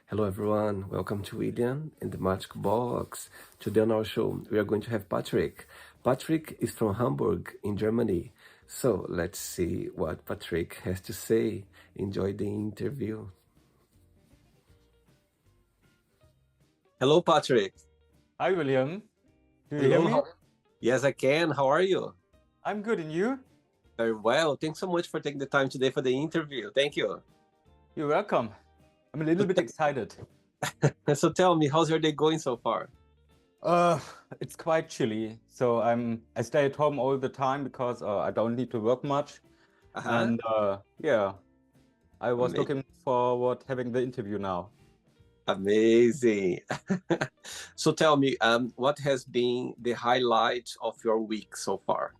Hello everyone, welcome to William in the Magic Box. Today on our show, we are going to have Patrick. Patrick is from Hamburg in Germany. So let's see what Patrick has to say. Enjoy the interview. Hello, Patrick. Hi, William. Do you hear Hello. me? Yes, I can. How are you? I'm good, and you? Very well. Thanks so much for taking the time today for the interview. Thank you. You're welcome. I'm a little bit excited. So tell me, how's your day going so far? Uh, it's quite chilly, so I stay at home all the time because I don't need to work much. Uh-huh. And yeah, I was Ama- looking forward having the interview now. Amazing. So tell me, what has been the highlight of your week so far?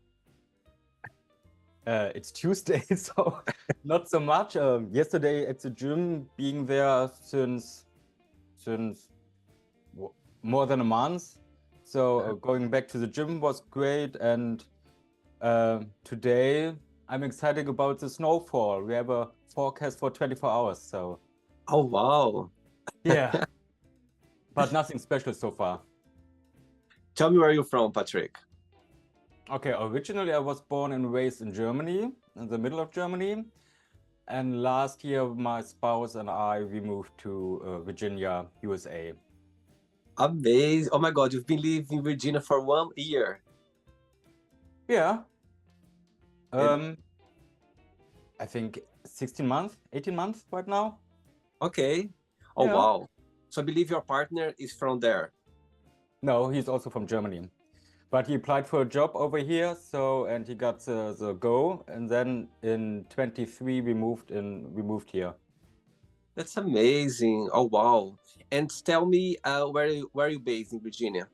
It's Tuesday, so not so much. Yesterday at the gym, being there since more than a month. So going back to the gym was great, and today I'm excited about the snowfall. We have a forecast for 24 hours, so Oh, wow. yeah, but nothing special so far. Tell me where you're from, Patrick. Okay, originally I was born and raised in Germany, in the middle of Germany, and last year my spouse and we moved to Virginia, USA. Amazing. Oh my God, you've been living in Virginia for 1 year. Yeah, And I think 16 months, 18 months right now. okay. Oh, Yeah. wow. So I believe your partner is from there. No, he's also from Germany. But he applied for a job over here, and he got the go, and then in 23 we moved here. That's amazing. Oh, wow. And tell me, where are you based in Virginia?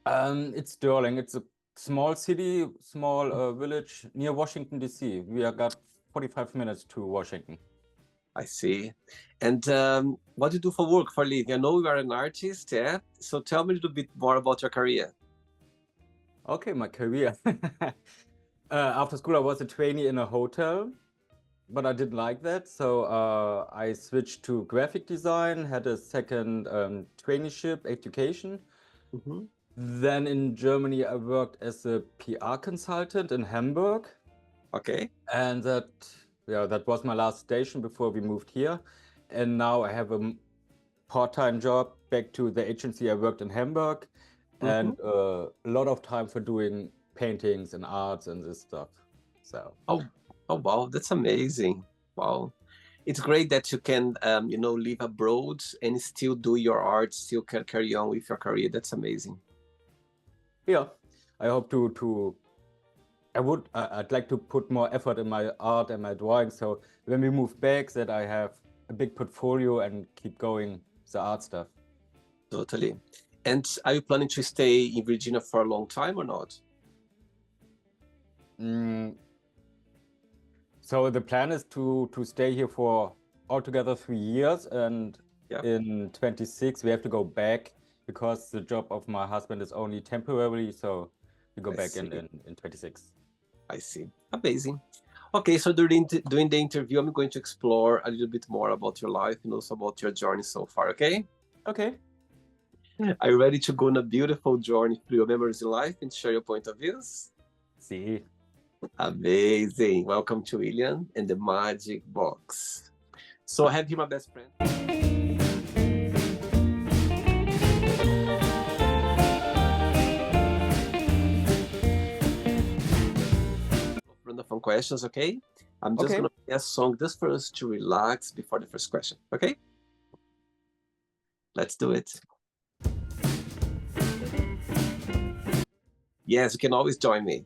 It's Sterling. It's a small city, small village near Washington, D.C. We are got 45 minutes to Washington. I see. And what do you do for work, for living? I know you are an artist, yeah? So tell me a little bit more about your career. Okay, my career. After school, I was a trainee in a hotel, but I didn't like that. So I switched to graphic design, had a second traineeship education. Mhm. Then in Germany, I worked as a PR consultant in Hamburg, Okay. and that was my last station before we moved here. And now I have a part-time job back to the agency I worked in Hamburg, Mhm. and a lot of time for doing paintings and arts and this stuff. So Oh, oh, wow. That's amazing. Wow. It's great that you can, live abroad and still do your art, still can carry on with your career. That's amazing. yeah, I hope I'd like to put more effort in my art and my drawing. So when we move back, that I have a big portfolio and keep going the art stuff. Totally. And are you planning to stay in Virginia for a long time or not? Mm, so the plan is to stay here for altogether 3 years, and Yeah, in 26 we have to go back because the job of my husband is only temporarily. So we go I back see. in 26. I see. Amazing. Okay, so during the interview, I'm going to explore a little bit more about your life and also about your journey so far, okay? Okay. Are you ready to go on a beautiful journey through your memories in life and share your point of views? See. Amazing. Welcome to William and the Magic Box. So I have here my best friend. Random questions, okay? I'm just Okay. gonna play a song just for us to relax before the first question, okay? Let's do it. Yes, you can always join me.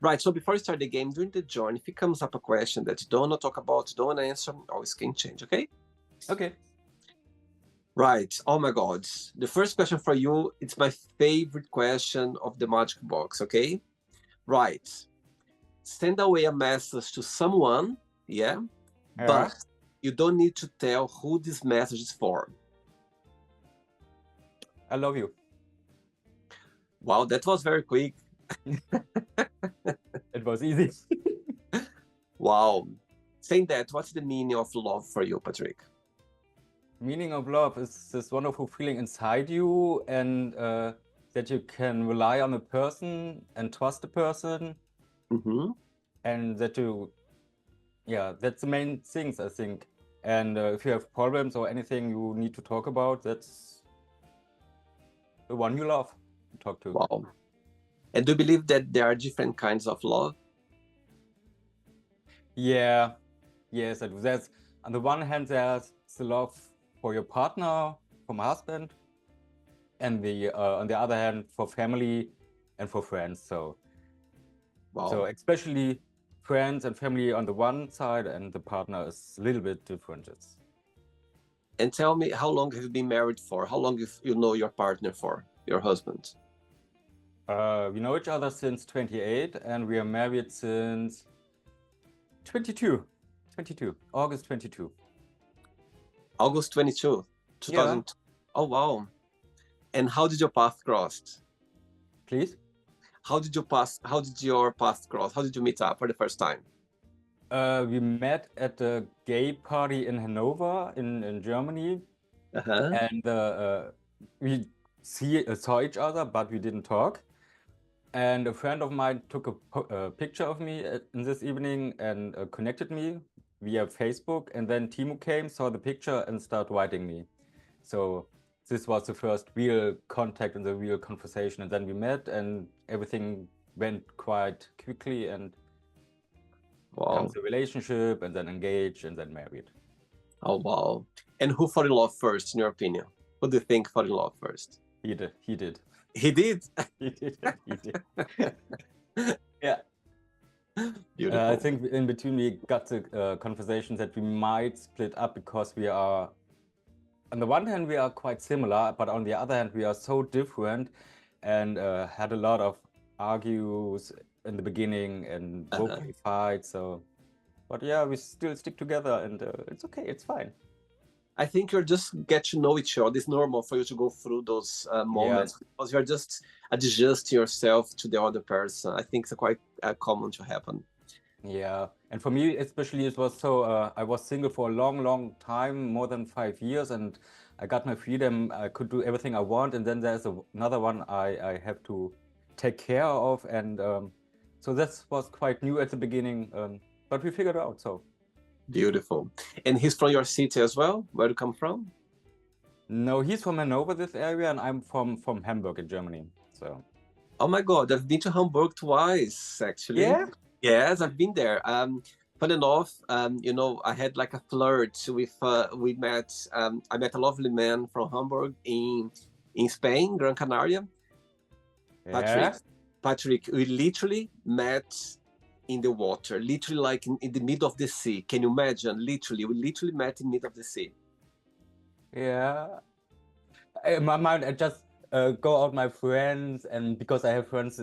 Right, so before we start the game, during the journey, if it comes up a question that you don't want to talk about, don't want to answer, always can change, okay? Okay. Right, oh my God. The first question for you, it's my favorite question of the Magic Box, okay? Right. Send away a message to someone, yeah? Yeah. But you don't need to tell who this message is for. I love you. Wow, that was very quick. It was easy. Wow. Saying that, what's the meaning of love for you, Patrick? meaning of love is this wonderful feeling inside you, and that you can rely on a person and trust a person, Mm-hmm. and that that's the main things, I think. And if you have problems or anything you need to talk about, that's the one you love to talk to. Wow. And do you believe that there are different kinds of love? Yeah, yes, I do. There's, on the one hand, there's the love for your partner, for my husband, and on the other hand, for family and for friends. So Wow. especially friends and family on the one side, and the partner is a little bit different. And tell me, how long have you been married for? How long have you know your partner for, your husband? We know each other since 28, and we are married since 22. August 22. August 22, 2000. Yeah. Oh, wow. And how did your path cross? Please? How did your path cross? How did you meet up for the first time? We met at a gay party in Hanover in Germany, Uh-huh. and we saw each other, but we didn't talk. And a friend of mine took a picture of me in this evening and connected me via Facebook. And then Timo came, saw the picture, and started writing me. So this was the first real contact and the real conversation. And then we met, and everything went quite quickly, and Wow. comes a relationship, and then engaged, and then married. Oh, wow. And who fell in love first, in your opinion? Who do you think fell in love first? He did. He did? He did. Yeah. Beautiful. I think in between we got the conversation that we might split up because we are, on the one hand, we are quite similar, but on the other hand, we are so different, and had a lot of argues in the beginning and vocally fights. So, but yeah, we still stick together, and it's okay. It's fine. I think you're just get to know each other. It's normal for you to go through those moments because you're just adjusting yourself to the other person. I think it's quite common to happen. Yeah, and for me especially, it was so, I was single for a long time, more than 5 years, and I got my freedom. I could do everything I want, and then there's another one I have to take care of, and so that was quite new at the beginning, but we figured it out. So Beautiful. And he's from your city as well? Where do you come from? no, he's from Hanover, this area, and I'm from Hamburg in Germany. So Oh my God, I've been to Hamburg twice, actually. yeah. Yes, I've been there. Fun enough, you know, I had like a flirt with, I met a lovely man from Hamburg in Spain, Gran Canaria. Yeah. Patrick, we literally met in the water, literally like in the middle of the sea. Can you imagine? Literally, we literally met in the middle of the sea. Yeah. In my mind, I just go out my friends, and because I have friends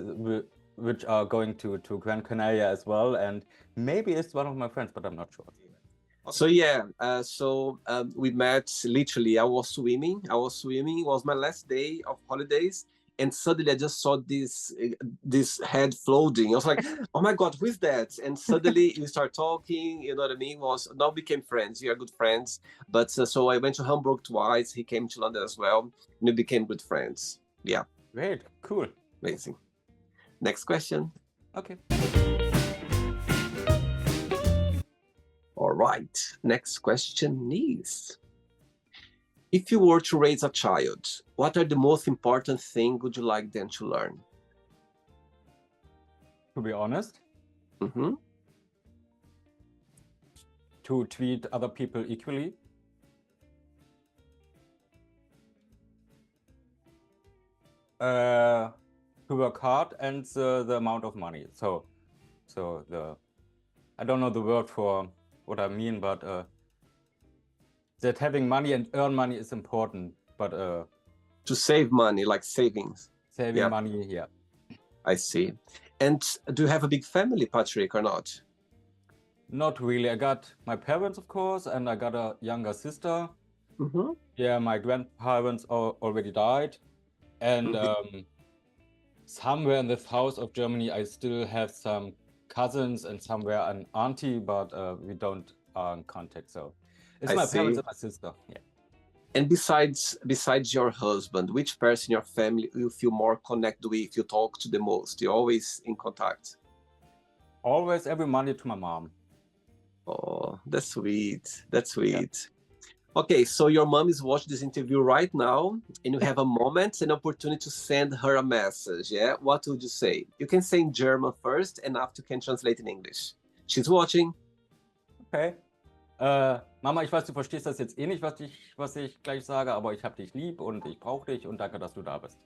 which are going to Gran Canaria as well, and maybe it's one of my friends, but I'm not sure. So yeah, we met literally. I was swimming. It was my last day of holidays, and suddenly I just saw this head floating. I was like, "Oh my God, who is that?" And suddenly we start talking. You know what I mean? Now became friends. We are good friends. But so I went to Hamburg twice. He came to London as well, and we became good friends. Yeah, Great, cool, amazing. Next question. okay. All right. Next question is, if you were to raise a child, what are the most important things would you like them to learn? To be honest, Mm-hmm. to treat other people equally. To work hard, and the amount of money. So I don't know the word for what I mean, but that having money and earn money is important, but To save money, like savings. saving money, yeah. I see. And do you have a big family, Patrick, or not? Not really. I got my parents, of course, and I got a younger sister. Mm-hmm. Yeah, my grandparents already died, and somewhere in the south of Germany, I still have some cousins and somewhere an auntie, but we don't are in contact. So it's I my see. parents and my sister. Yeah. And besides your husband, which person in your family you feel more connected with, you talk to the most, you're always in contact? Always every Monday to my mom. Oh, that's sweet. That's Yeah. sweet. Okay, so your mom is watching this interview right now, and you have a moment, an opportunity to send her a message. Yeah, what would you say? You can say in German first, and after you can translate in English. She's watching. Okay. Mama, ich weiß, du verstehst das jetzt eh nicht, was ich gleich sage, aber ich habe dich lieb und ich brauche dich und danke, dass du da bist.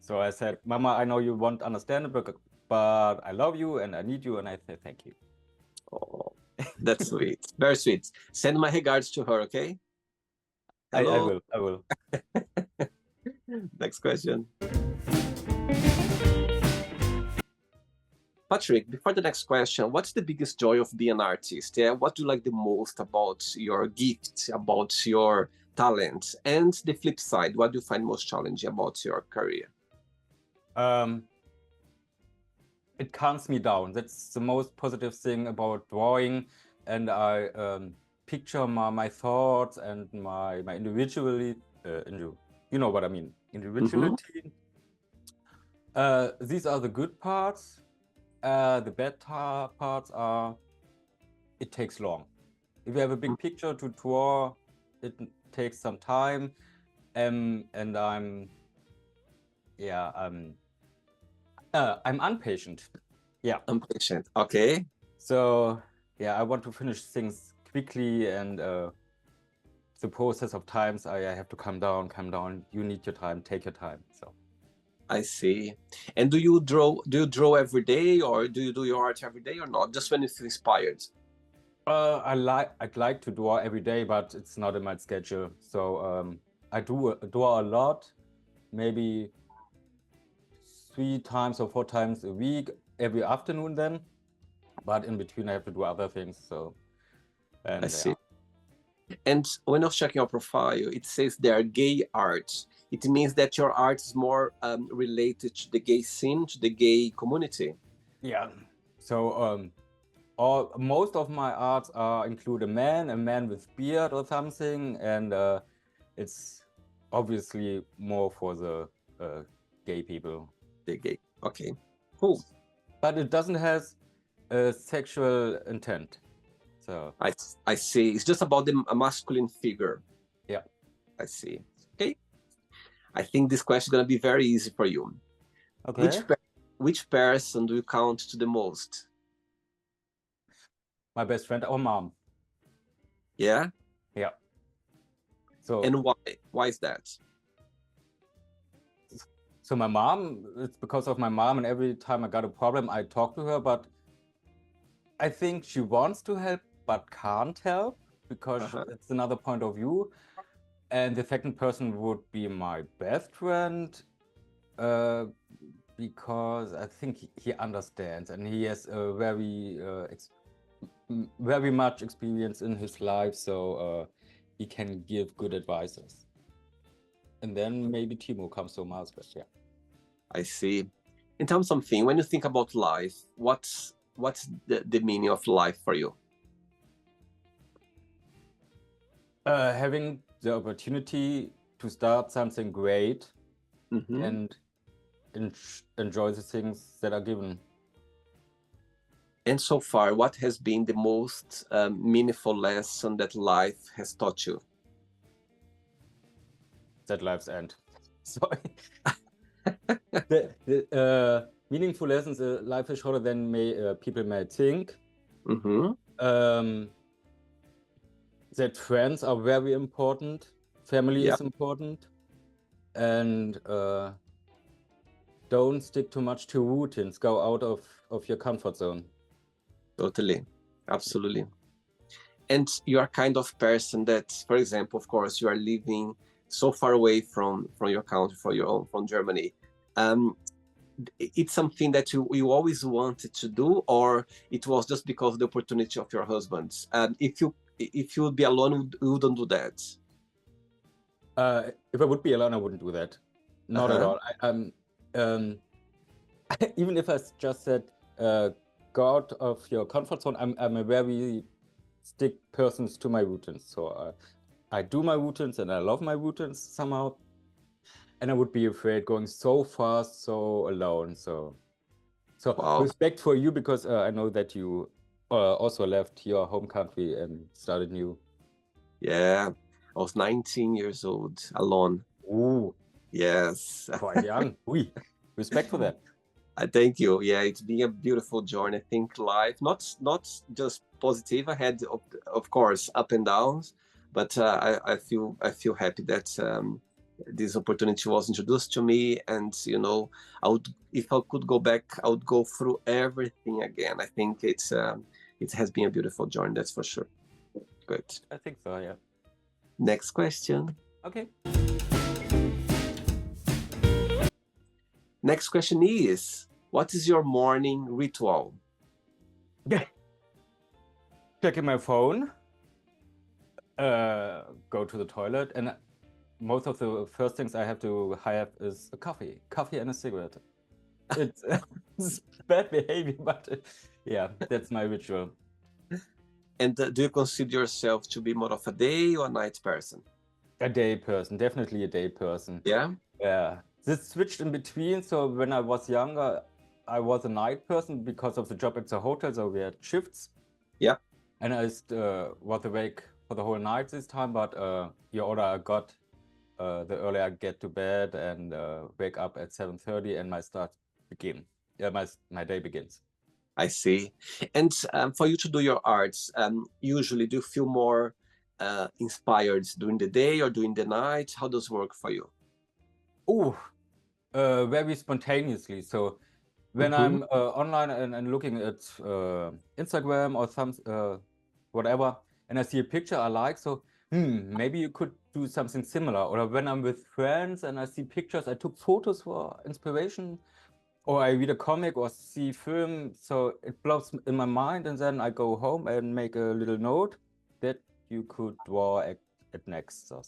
So I said, Mama, I know you won't understand it, but I love you and I need you, and I say thank you. Oh, that's sweet. Very sweet. Send my regards to her, okay? I Hello. will. Next question. Patrick, before the next question, what's the biggest joy of being an artist? Yeah, what do you like the most about your gift, about your talent? And the flip side, what do you find most challenging about your career? It calms me down. That's the most positive thing about drawing, and I picture my thoughts and my individuality. You know what I mean? Individuality. These are the good parts. The bad parts are it takes long. If you have a big picture to draw, it takes some time, and I'm impatient. Yeah. Impatient. Okay. So yeah, I want to finish things quickly, and the process of times I have to calm down. You need your time. Take your time. So I see. And do you draw every day, or do you do your art every day or not? Just when you feel inspired? I'd like to draw every day, but it's not in my schedule. So I draw a lot, maybe 3 times or 4 times a week, every afternoon then. But in between I have to do other things. So I see. And when I was checking your profile, it says they are gay art. It means that your art is more related to the gay scene, to the gay community. Yeah. So most of my arts include a man with beard or something, and it's obviously more for the gay people. The gay. Okay. Cool. But it doesn't have a sexual intent. So I see. It's just about a masculine figure. Yeah. I see. Okay. I think this question is gonna be very easy for you. Okay. Which person do you count to the most? My best friend or mom. Yeah. Yeah. So And why? Why is that? So my mom, it's because of my mom, and every time I got a problem, I talk to her, but I think she wants to help but can't help because it's another point of view. And the second person would be my best friend, because I think he understands, and he has a very much experience in his life, so he can give good advices. And then maybe Timo comes to Mars, but yeah. I see. And tell me something, when you think about life, what's the meaning of life for you? Having the opportunity to start something great and enjoy the things that are given. And so far, what has been the most meaningful lesson that life has taught you? That life's end. Sorry. the meaningful lessons, life is shorter than people may think. That friends are very important, family is important, and don't stick too much to routines. Go out of your comfort zone. Totally, absolutely. And you are kind of person that, for example, of course, you are living so far away from your country, from Germany. It's something that you always wanted to do, or it was just because of the opportunity of your husband? If you would be alone, you wouldn't do that? If I would be alone, I wouldn't do that. Not at all. Even if I just said, go out of your comfort zone, I'm a very stick person to my routines. So I do my routines and I love my routines somehow. And I would be afraid going so fast, so alone. So Wow. respect for you, because I know that you also left your home country and started new. Yeah. I was 19 years old, alone. Ooh, Yes. quite young. Oui, respect for that. I thank you. Yeah, it's been a beautiful journey. I think life, not just positive. I had, of course, up and downs, but I feel happy that this opportunity was introduced to me, and I would, if I could go back, I would go through everything again. I think it has been a beautiful journey. That's for sure. Good. I think so, yeah. Next question. Okay. Next question is, what is your morning ritual? Checking my phone, go to the toilet, and most of the first things I have to have is a coffee and a cigarette. It's, it's bad behavior, but yeah, that's my ritual. And do you consider yourself to be more of a day or a night person? A day person, definitely a day person. Yeah. Yeah, this switched in between. So when I was younger, I was a night person because of the job at the hotel. So we had shifts. Yeah. And I was awake for the whole night this time. But the older I got, the earlier I get to bed and wake up at 7:30, and my start begin. Yeah, my day begins. I see. And for you to do your arts, usually do you feel more inspired during the day or during the night? How does it work for you? Oh, very spontaneously. So when I'm online and looking at Instagram or some whatever, and I see a picture I like, so maybe you could do something similar. Or when I'm with friends and I see pictures, I took photos for inspiration, or I read a comic or see film, so it blows in my mind, and then I go home and make a little note that you could draw at next. So.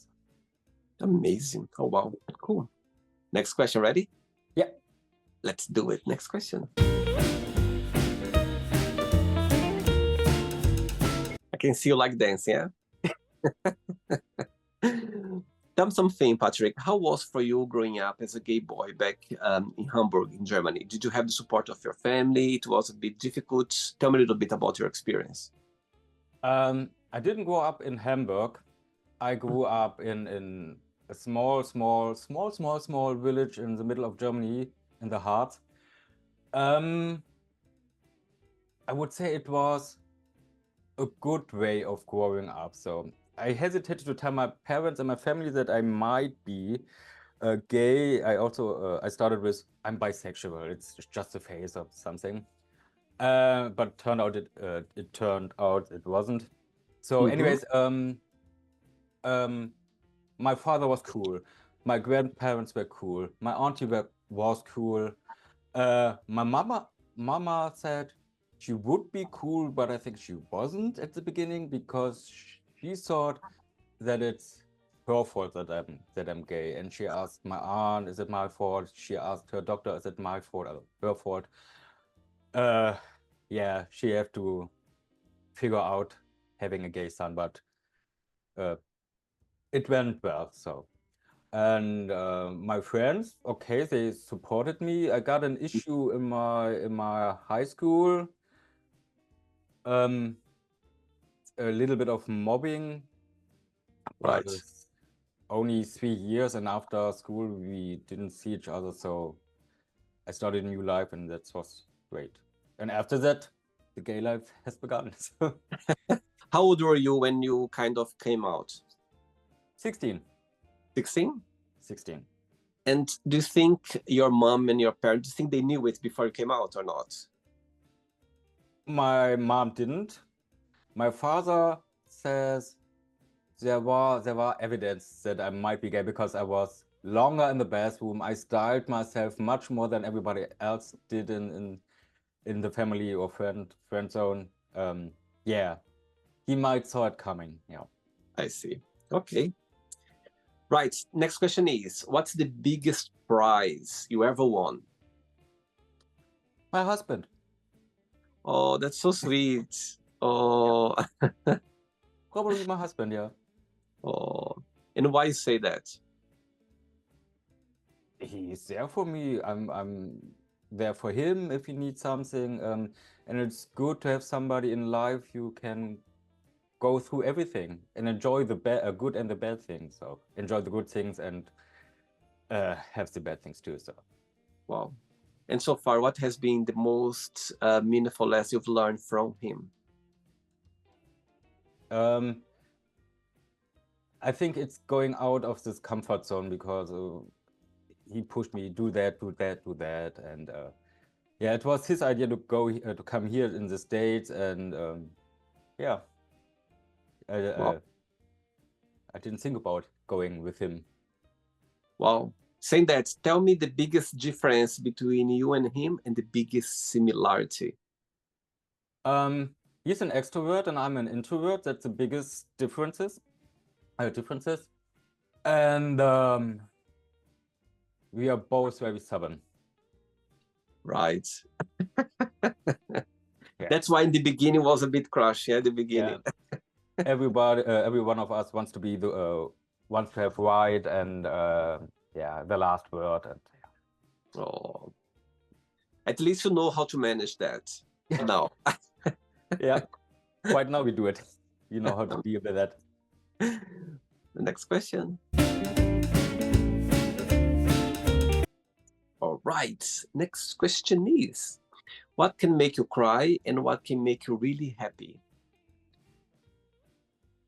Amazing. Oh, wow. Cool. Next question. Ready? Yeah. Let's do it. Next question. I can see you like dancing, yeah? Tell me something, Patrick. How was for you growing up as a gay boy back in Hamburg, in Germany? Did you have the support of your family? It was a bit difficult. Tell me a little bit about your experience. I didn't grow up in Hamburg. I grew up in a small village in the middle of Germany, in the heart. I would say it was a good way of growing up. So I hesitated to tell my parents and my family that I might be gay. I also I started with I'm bisexual. It's just a phase of something. But turned out it wasn't. So, anyways, my father was cool. My grandparents were cool. My auntie was cool. My mama said she would be cool, but I think she wasn't at the beginning because she thought that it's her fault that I'm gay. And she asked my aunt, "Is it my fault?" She asked her doctor, "Is it my fault or her fault?" Yeah, she have to figure out having a gay son, but it went well. So. And my friends, okay, they supported me. I got an issue in my high school, a little bit of mobbing, but Right. it's only 3 years, and after school we didn't see each other, so I started a new life, and that was great. And after that, the gay life has begun. So How old were you when you kind of came out? 16. 16? 16. And do you think your mom and your parents, do you think they knew it before you came out or not? My mom didn't. My father says there were evidence that I might be gay because I was longer in the bathroom. I styled myself much more than everybody else did in the family or friend zone. Yeah, he might saw it coming. Yeah. I see. Okay. Right. Next question is, what's the biggest prize you ever won? My husband. Oh, that's so sweet. Oh, Probably my husband. Yeah. Oh, and why you say that? He's there for me. I'm there for him if he needs something. And it's good to have somebody in life you can go through everything and enjoy the good and the bad things. So enjoy the good things and have the bad things too. So Wow. And so far, what has been the most meaningful lesson you've learned from him? I think it's going out of this comfort zone because he pushed me, do that, do that, do that, and yeah, it was his idea to go to come here in the States, and yeah, Wow. I didn't think about going with him. Wow. Saying that, tell me the biggest difference between you and him and the biggest similarity. He's an extrovert and I'm an introvert. That's the biggest differences. And we are both very stubborn. Right. Yeah. That's why in the beginning was a bit crush, yeah, the beginning. Yeah. Every one of us wants to be the wants to have right and yeah, the last word. And yeah. Oh. At least you know how to manage that now. Yeah. Right now we do it. You know how to deal with that. The next question. All right. Next question is, what can make you cry and what can make you really happy?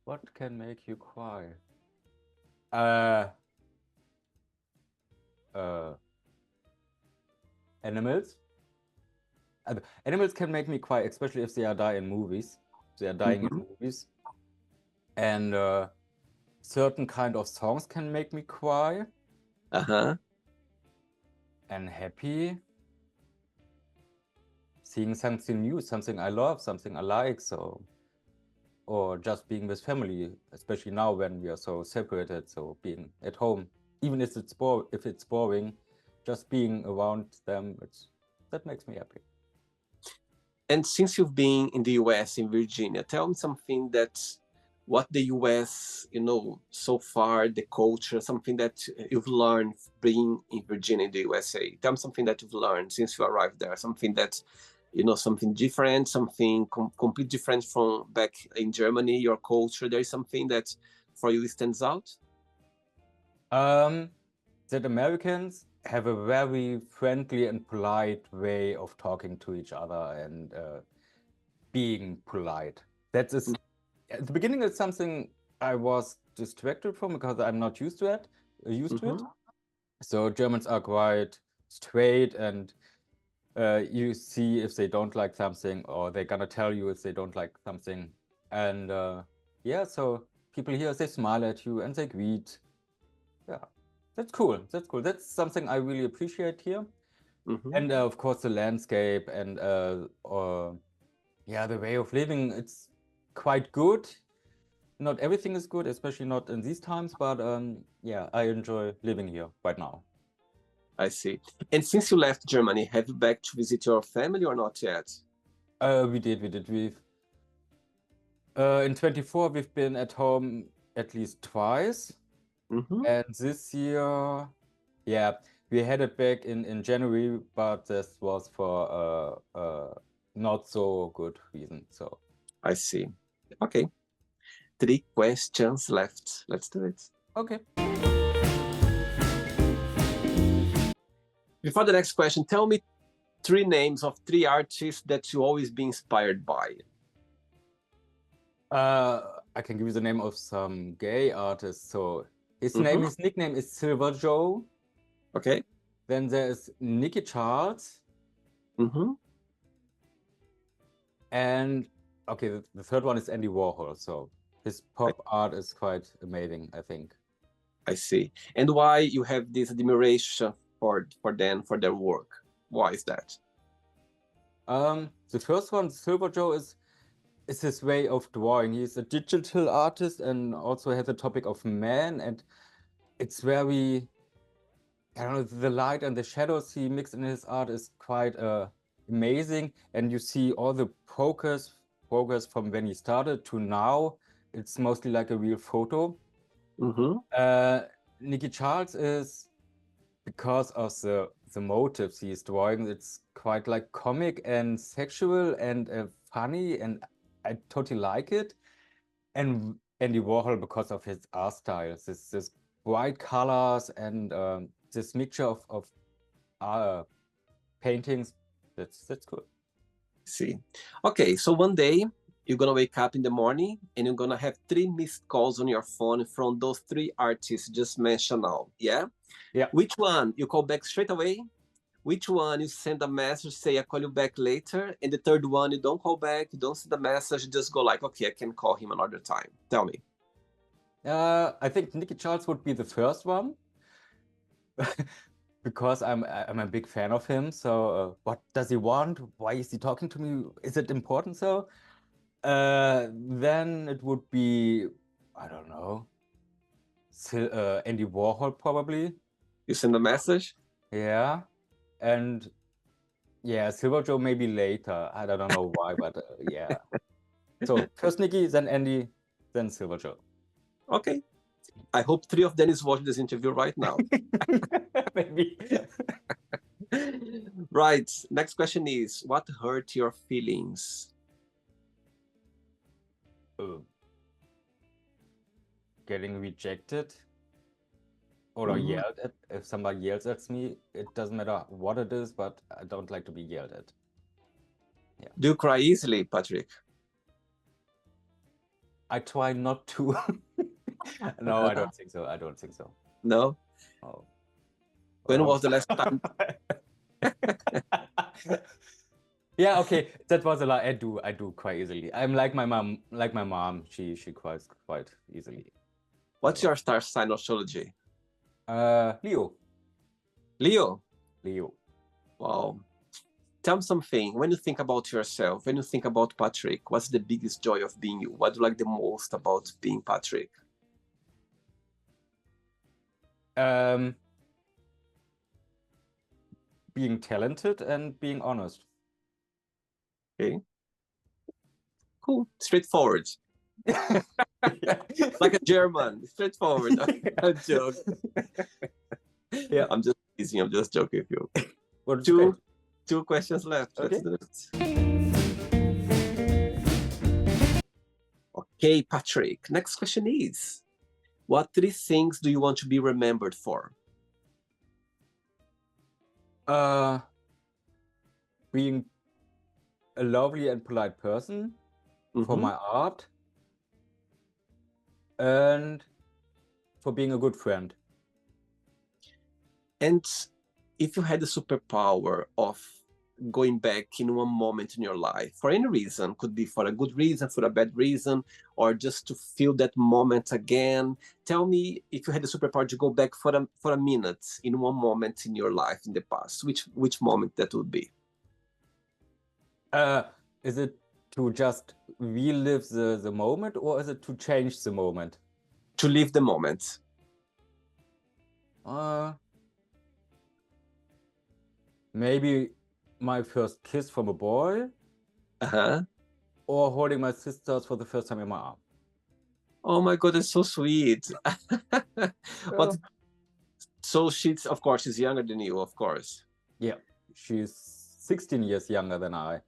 What can make you cry? Animals. Animals can make me cry, especially if they are dying in movies. They are dying in movies. And certain kind of songs can make me cry. Uh-huh. And happy. Seeing something new, something I love, something I like, so or just being with family, especially now when we are so separated. So being at home, even if it's boring, just being around them, that makes me happy. And since you've been in the US, in Virginia, tell me something what the US, so far, the culture, something that you've learned being in Virginia, in the USA. Tell me something that you've learned since you arrived there, something that, something different, something completely different from back in Germany, your culture. There is something that for you stands out? That Americans have a very friendly and polite way of talking to each other and being polite. At the beginning, it's something I was distracted from because I'm not used to it. So Germans are quite straight, and you see if they don't like something, or they're gonna tell you if they don't like something. And yeah, so people here, they smile at you and they greet. Yeah, that's cool. That's cool. That's something I really appreciate here. And of course, the landscape and yeah, the way of living, it's quite good. Not everything is good, especially not in these times, but yeah, I enjoy living here right now. I see. And since you left Germany, have you back to visit your family or not yet? We did. We've in 24 we've been at home at least twice. And this year, yeah, we headed back in January, but this was for not so good reason. So I see. Okay. 3 questions left. Let's do it. okay. Before the next question, tell me 3 names of 3 artists that you always be inspired by. I can give you the name of some gay artists. So his nickname is Silver Joe. Okay. Then there's Nicky Charles. And okay, the third one is Andy Warhol. So his pop art is quite amazing, I think. I see. And why you have this admiration for them, for their work? Why is that? The first one, Silver Joe, is his way of drawing. He's a digital artist and also has a topic of man, and it's very, I don't know, the light and the shadows he mixed in his art is quite amazing. And you see all the progress from when he started to now. It's mostly like a real photo. Mm-hmm. Nicky Charles is because of the motives he's drawing. It's quite like comic and sexual and funny, and I totally like it. And Andy Warhol because of his art style, this bright colors and this mixture of paintings. That's cool. See. Okay, so one day you're gonna wake up in the morning and you're gonna have 3 missed calls on your phone from those 3 artists just mentioned now. Yeah? Yeah. Which one you call back straight away? Which one you send a message, say I call you back later, and the third one you don't call back, you don't send a message, you just go like, okay, I can call him another time. Tell me. I think Nicky Charles would be the first one because I'm a big fan of him. So what does he want? Why is he talking to me? Is it important? So then it would be, I don't know, Andy Warhol probably. You send a message? Yeah, and yeah, Silver Joe maybe later. I don't know why, but yeah. So first Nicky, then Andy, then Silver Joe. Okay. I hope 3 of them is watching this interview right now. Maybe. Right. Next question is, what hurt your feelings? Getting rejected or yelled at. If somebody yells at me, it doesn't matter what it is, but I don't like to be yelled at. Yeah. Do you cry easily, Patrick? I try not to. No, I don't think so. I don't think so. No? Oh. When was the last time? Yeah, okay. That was a lie. I do cry easily. I'm like my mom. She cries quite easily. What's your star sign astrology? Leo. Leo? Leo. Wow. Tell me something. When you think about yourself, when you think about Patrick, what's the biggest joy of being you? What do you like the most about being Patrick? Being talented and being honest. Okay. Cool. Straightforward. Like a German. Straightforward. A joke. Yeah. I'm just teasing. I'm just joking with you. What Two questions left. Okay. Let's do it. Okay, Patrick. Next question is, what 3 things do you want to be remembered for? Being a lovely and polite person, for my art, and for being a good friend. And if you had the superpower of going back in one moment in your life, for any reason, could be for a good reason, for a bad reason, or just to feel that moment again, tell me, if you had the superpower to go back for a minute in one moment in your life in the past, which moment that would be? Is it to just relive the moment, or is it to change the moment? To live the moment. Maybe my first kiss from a boy. Or holding my sisters for the first time in my arm. Oh my God, that's so sweet. So she's, of course, she's younger than you, of course. Yeah, she's 16 years younger than I.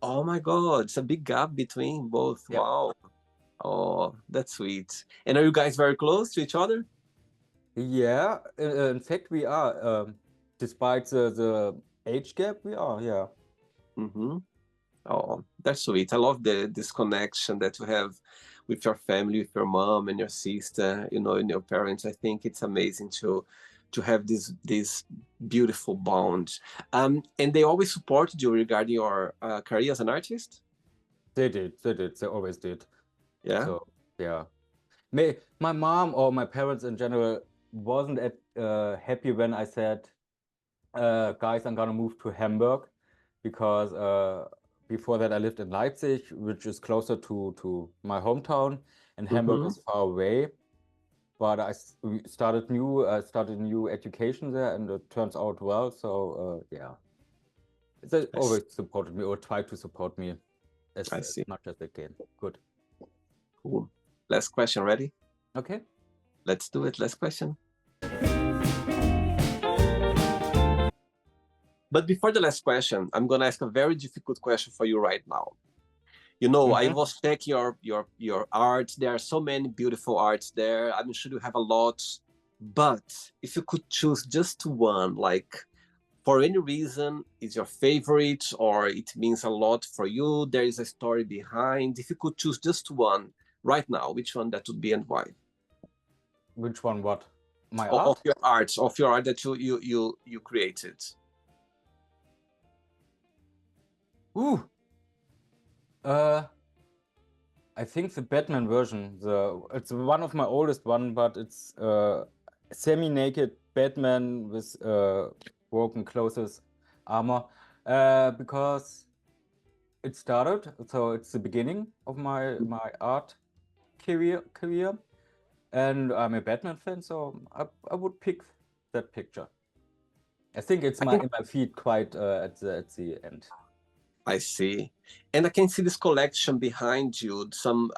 Oh my God, it's a big gap between both. Yep. Wow. Oh, that's sweet. And are you guys very close to each other? Yeah, in fact, we are. Despite the age gap, we are, yeah. Oh, that's sweet. I love this connection that you have with your family, with your mom and your sister, and your parents. I think it's amazing to have this beautiful bond. And they always supported you regarding your career as an artist? They did. They always did. Yeah. So, yeah. My mom or my parents in general wasn't happy when I said, guys, I'm gonna move to Hamburg, because before that I lived in Leipzig, which is closer to my hometown, and Hamburg is far away. But I started new education there, and it turns out well. So yeah, they always supported me, or tried to support me as much as they can. Good. Cool. Last question. Ready? Okay. Let's do it. Last question. But before the last question, I'm gonna ask a very difficult question for you right now. You know, I was checking your art. There are so many beautiful arts there. I'm sure you have a lot. But if you could choose just one, like for any reason, is your favorite or it means a lot for you, there is a story behind. If you could choose just one right now, which one that would be and why? Which one? What? My Of art? of your art that you created. Ooh. I think the Batman version. It's one of my oldest one, but it's semi-naked Batman with broken clothes, armor. Because it started, so it's the beginning of my art career, and I'm a Batman fan, so I would pick that picture. I think it's in my feed quite at the end. I see. And I can see this collection behind you. Some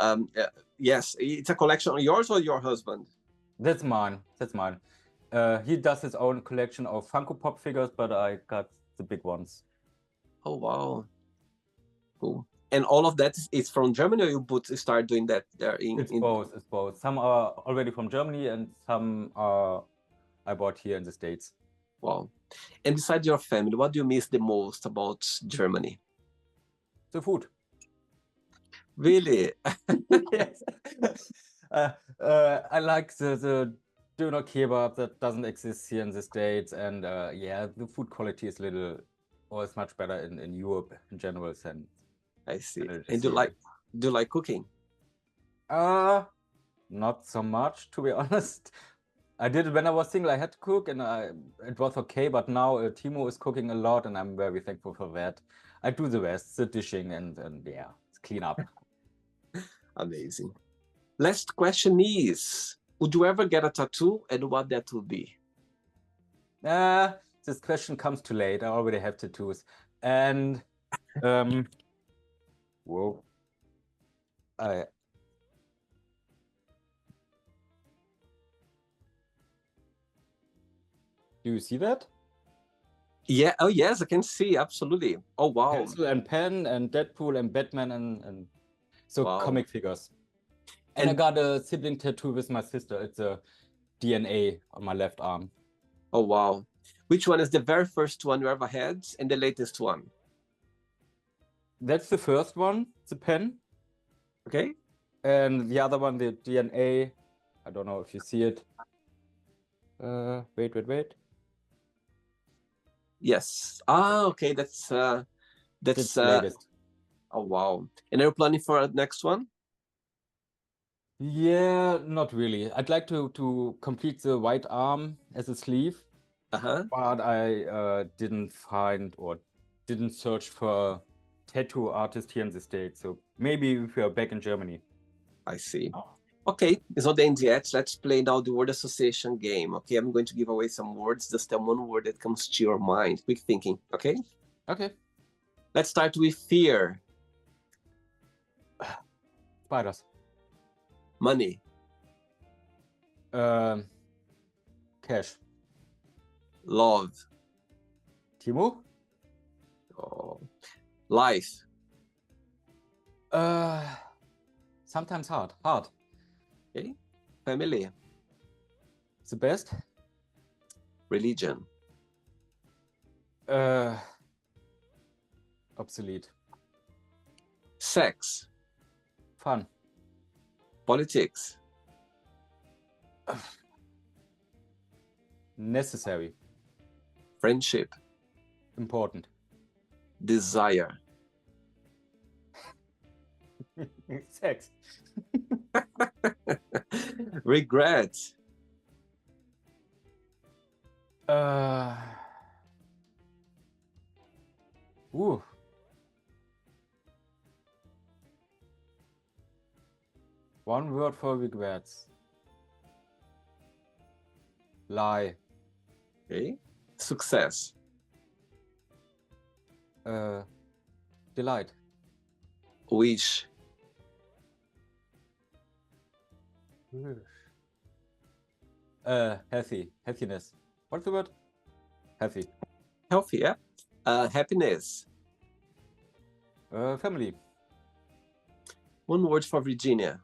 yes, it's a collection of yours or your husband? That's mine. That's mine. He does his own collection of Funko Pop figures, but I got the big ones. Oh wow. Cool. And all of that is from Germany, or you start doing that there It's both. It's both. Some are already from Germany, and some are I bought here in the States. Wow. And besides your family, what do you miss the most about Germany? The food. Really? Yes. I like the doner kebab that doesn't exist here in the States, and yeah, the food quality is is much better in Europe in general than I see. than it And is here. do you like cooking? Not so much, to be honest. I did it when I was single. I had to cook, and it was okay. But now Timo is cooking a lot, and I'm very thankful for that. I do the rest, the dishing, and yeah, clean up. Amazing. Last question is, would you ever get a tattoo and what that would be? This question comes too late. I already have tattoos, and whoa, I. Do you see that? Yeah. Oh, yes, I can see. Absolutely. Oh, wow. Pencil and pen and Deadpool and Batman and so Wow. comic figures. And I got a sibling tattoo with my sister. It's a DNA on my left arm. Oh, wow. Which one is the very first one you ever had and the latest one? That's the first one, the pen. Okay. And the other one, the DNA. I don't know if you see it. Wait. Yes. Ah, okay. That's the latest. Oh, wow. And are you planning for a next one? Yeah, not really. I'd like to complete the white arm as a sleeve, but I didn't find or didn't search for tattoo artist here in the States. So maybe if we are back in Germany. I see. Okay, it's not the end yet. Let's play now the word association game. Okay, I'm going to give away some words. Just tell one word that comes to your mind. Quick thinking, okay? Okay. Let's start with fear. Spiders. Money. Cash. Love. Timo? Oh. Life. Sometimes hard. Hard. Okay. Family. The best? Religion. Obsolete. Sex. Fun. Politics. Necessary. Friendship. Important. Desire. Sex. Regret. Ooh. One word for regrets. Lie. Okay. Success. Delight. Wish. Healthiness. What's the word? Healthy. Healthy, yeah. Happiness. Family. One word for Virginia.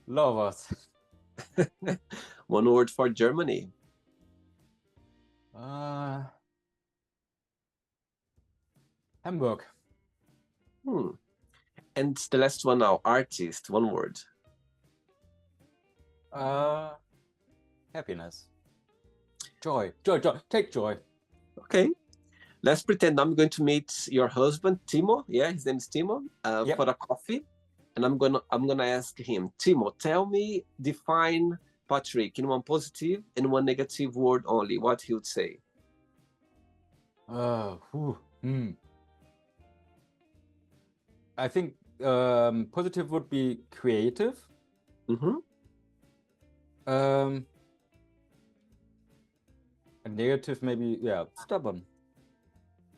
Lovers. One word for Germany. Hamburg. And the last one now, artist, one word. Happiness. Joy. Joy. Take joy. Okay. Let's pretend I'm going to meet your husband, Timo. Yeah, his name is Timo, Yep. for a coffee. And I'm gonna ask him, Timo, tell me, define Patrick in one positive and one negative word only. What he would say. I think positive would be creative. And negative maybe, yeah, stubborn.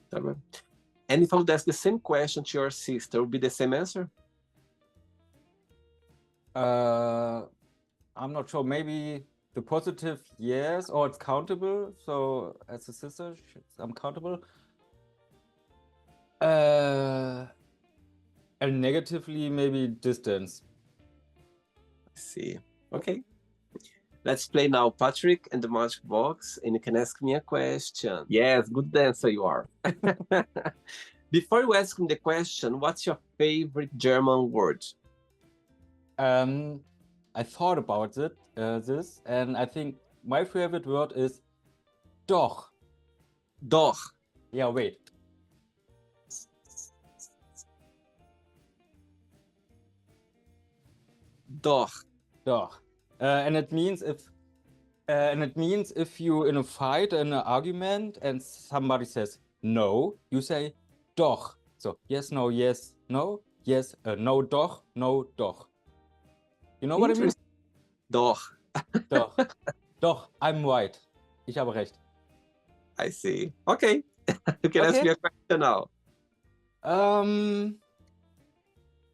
Stubborn. And if I would ask the same question to your sister, would be the same answer? I'm not sure. Maybe the positive, yes, or it's countable. So as a sister, I'm countable. And negatively, maybe distance. I see. Okay. Let's play now Patrick and the Magic Box, and you can ask me a question. Yes, good dancer you are. Before you ask me the question, what's your favorite German word? I thought about this, and I think my favorite word is doch. Doch. Yeah, wait. Doch. Doch. And it means if you in a fight, in an argument, and somebody says no, you say doch. So yes, no, yes, no, yes, no, doch, no, doch. You know what I mean? Doch. Doch. Doch, I'm right. Ich habe recht. I see. Okay. You can ask me a question now.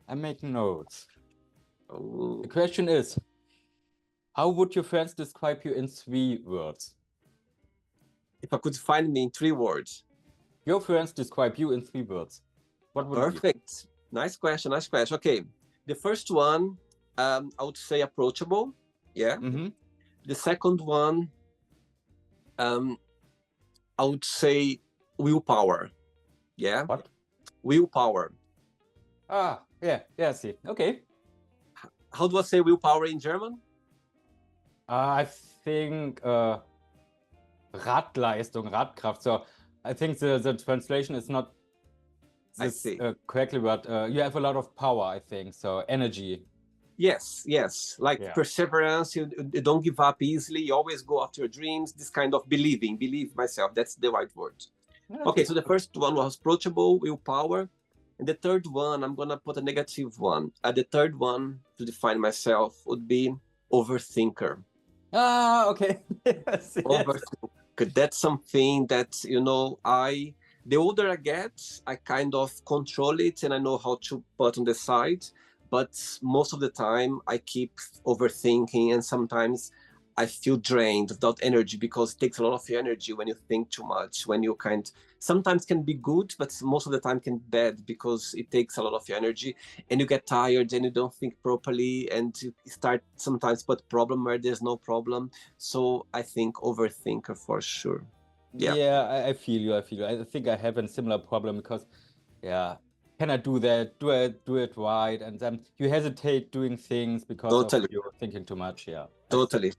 I make notes. Ooh. The question is, how would your friends describe you in 3 words? If I could find me in 3 words. Your friends describe you in 3 words. What would it be? Perfect. Nice question. Nice question. Okay. The first one, I would say approachable. Yeah. The second one, I would say willpower. Yeah. What? Willpower. Yeah, I see. Okay. How do I say willpower in German? I think Radleistung, Radkraft. So I think the translation is not this correctly, but you have a lot of power, I think. So energy. Yes. Like perseverance, you don't give up easily, you always go after your dreams, this kind of believe myself, that's the right word. Okay, so the first one was approachable, willpower, and the third one, I'm gonna put a negative one. The third one, to define myself, would be overthinker. Okay. Yes. Overthinker. That's something that, the older I get, I kind of control it and I know how to put on the side. But most of the time I keep overthinking, and sometimes I feel drained without energy, because it takes a lot of your energy when you think too much, when you sometimes can be good, but most of the time can be bad, because it takes a lot of your energy and you get tired and you don't think properly, and you start sometimes put problem where there's no problem. So I think overthinker for sure. Yeah, I feel you. I think I have a similar problem, because can I do that? Do I do it right? And then you hesitate doing things because of you're thinking too much. Yeah. Totally.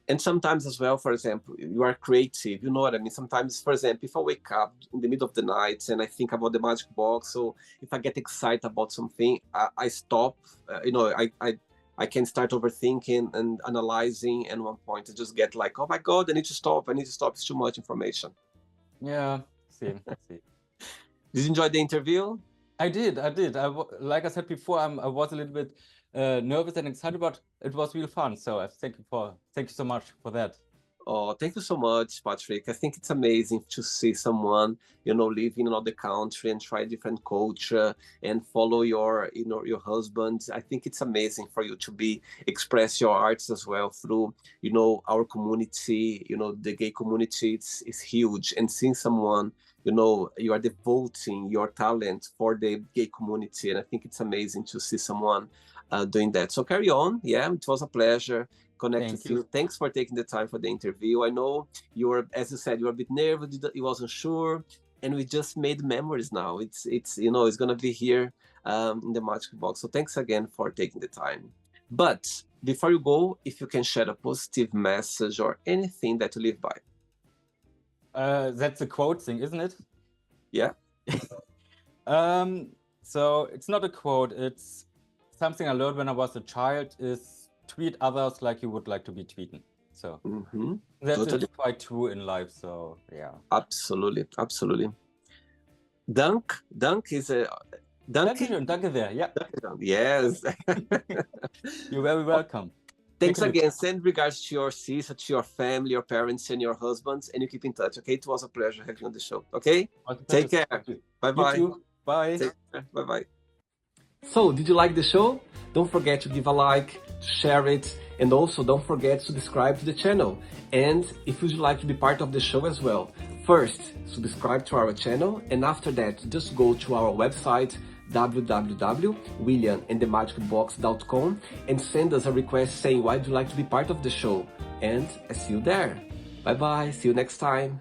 And sometimes as well, for example, you are creative, you know what I mean? Sometimes, for example, if I wake up in the middle of the night and I think about the magic box, so if I get excited about something, I stop, I can start overthinking and analyzing, and at one point I just get like, oh my God, I need to stop, it's too much information. Yeah, see. Did you enjoy the interview? I did. Like I said before, I was a little bit nervous and excited, but it was real fun. So thank you so much for that. Oh, thank you so much, Patrick. I think it's amazing to see someone, live in another country and try different culture and follow your husband. I think it's amazing for you to be express your arts as well through, our community. The gay community is huge, and seeing someone, you are devoting your talent for the gay community, and I think it's amazing to see someone doing that. So carry on. Yeah, it was a pleasure connect Thank with you. you. Thanks for taking the time for the interview. I know you were, as you said, you were a bit nervous, you wasn't sure, and we just made memories now. It's gonna be here in the Magic Box. So thanks again for taking the time. But before you go, if you can share a positive message or anything that you live by. That's a quote thing, isn't it? Yeah. So it's not a quote, it's something I learned when I was a child, is treat others like you would like to be treated. So that's Totally. quite true in life. So yeah. Absolutely. Absolutely. Dank is a Dankeschön, danke sehr. Yeah. Yes. You're very welcome. Thanks again. Send regards to your sister, to your family, your parents, and your husbands, and you keep in touch. Okay, it was a pleasure having you on the show. Okay, take care. Bye bye. You too. Bye. Bye bye. So, did you like the show? Don't forget to give a like, to share it, and also don't forget to subscribe to the channel. And if you'd like to be part of the show as well, first subscribe to our channel, and after that, just go to our website www.williamandthemagicbox.com and send us a request saying why you'd like to be part of the show. And I see you there. Bye bye. See you next time.